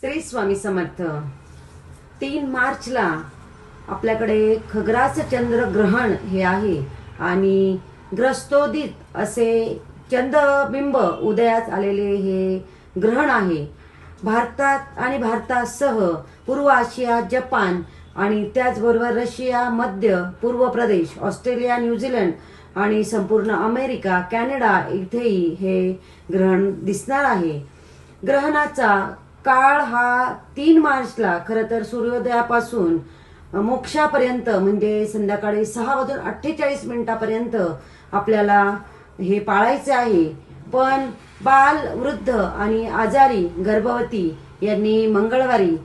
श्री स्वामी समर्थ। 3 मार्चला आपल्याकडे खग्रास चंद्र ग्रहण हे आहे आणि ग्रस्तोदित असे चंद्रबिंब उदयास आलेले हे ग्रहण आहे। भारतात आणि भारतासह पूर्व आशिया, जपान आणि त्याचबरोबर रशिया, मध्य पूर्व प्रदेश, ऑस्ट्रेलिया, न्यूझीलंड आणि संपूर्ण अमेरिका, कॅनडा इथेही हे ग्रहण दिसणार आहे। ग्रहणाचा काळ हा 3 मार्चला खरं तर सूर्योदयापासून मोक्षापर्यंत म्हणजे संध्याकाळी 6:48 आपल्याला हे पाळायचे आहे। पण बाल, वृद्ध आणि आजारी, गर्भवती यांनी मंगळवारी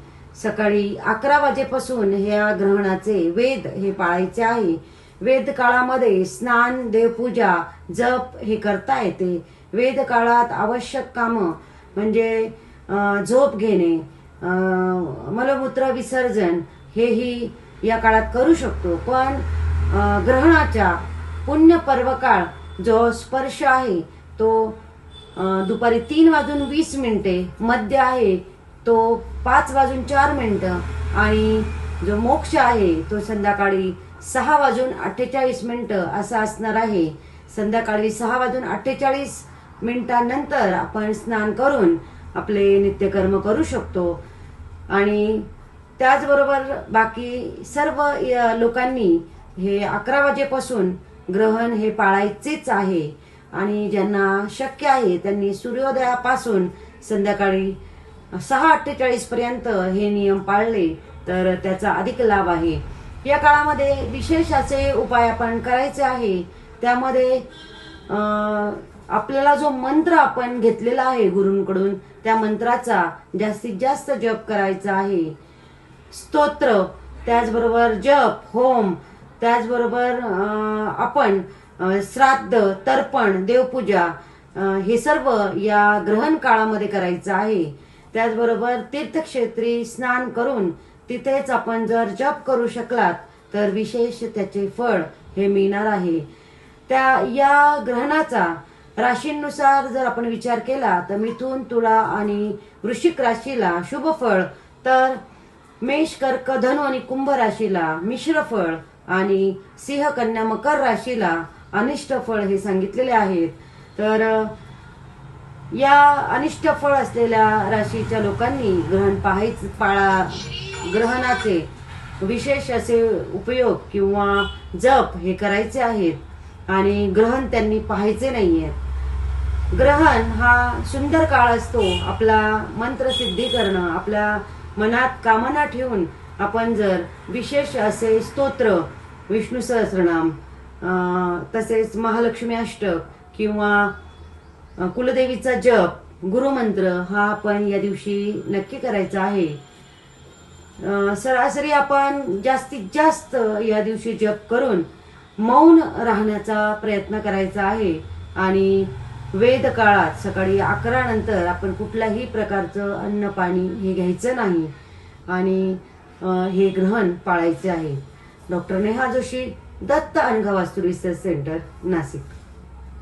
सकाळी 11 वाजेपासून ह्या ग्रहणाचे वेद हे पाळायचे आहे। वेद काळामध्ये स्नान, देवपूजा, जप हे करता येते। वेद काळात आवश्यक कामं म्हणजे झोप घेणे, मलमूत्र विसर्जन हेही या काळात करू शकतो। पण ग्रहणाच्या पुण्य पर्वकाळ जो स्पर्श आहे तो दुपारी 3:20 मध्य आहे तो 5:04 आणि जो मोक्ष आहे तो संध्याकाळी 6:48 असा असणार आहे। संध्याकाळी 6:48 नंतर आपण स्नान करून आपले नित्यकर्म करू शकतो आणि त्याचबरोबर बाकी सर्व लोकांनी हे 11 वाजेपासून ग्रहण हे पाळायचेच आहे आणि ज्यांना शक्य आहे त्यांनी सूर्योदयापासून संध्याकाळी 6:48 पर्यंत हे नियम पाळले तर त्याचा अधिक लाभ आहे। या काळामध्ये विशेष असे उपाय आपण करायचे आहे। त्यामध्ये आपल्याला जो मंत्र आपण घेतलेला आहे गुरूंकडून त्या मंत्राचा जास्तीत जास्त जप करायचा आहे। स्तोत्र, त्याचबरोबर जप, होम, त्याचबरोबर आपण श्राद्ध, तर्पण, देवपूजा हे सर्व या ग्रहण काळामध्ये करायचं आहे। त्याचबरोबर तीर्थक्षेत्री स्नान करून तिथेच आपण जर जप करू शकलात तर विशेष त्याचे फळ हे मिळणार आहे। या ग्रहणाचा राशींनुसार जर आपण विचार केला तर मिथुन, तुला आणि वृश्चिक राशीला शुभ फळ, तर मेष, कर्क, धनु आणि कुंभ राशीला मिश्र फळ आणि सिंह, कन्या, मकर राशीला अनिष्ट फळ हे सांगितलेले आहेत। तर या अनिष्ट फळ असलेल्या राशीच्या लोकांनी ग्रहण ग्रहणाचे विशेष असे उपयोग किंवा जप हे करायचे आहेत आणि ग्रहण त्यांनी पाहायचे नाहीये। ग्रहण हा सुंदर काळ असतो आपला मंत्र सिद्धी करणं, आपल्या मनात कामना ठेवून आपण जर विशेष असे स्तोत्र, विष्णू सहस्रनाम, तसेच महालक्ष्मी अष्टक किंवा कुलदेवीचा जप, गुरुमंत्र हा आपण या दिवशी नक्की करायचा आहे। सरासरी आपण जास्तीत जास्त या दिवशी जप करून मौन राहण्याचा प्रयत्न करायचा आहे आणि वेद काळात सकाळी 11 नंतर आपण कुठल्याही प्रकारचं अन्न पाणी हे घ्यायचं नाही आणि हे ग्रहण पाळायचे आहे। डॉक्टर नेहा जोशी, दत्त अनघा वास्तु रिसर्च सेंटर, नाशिक।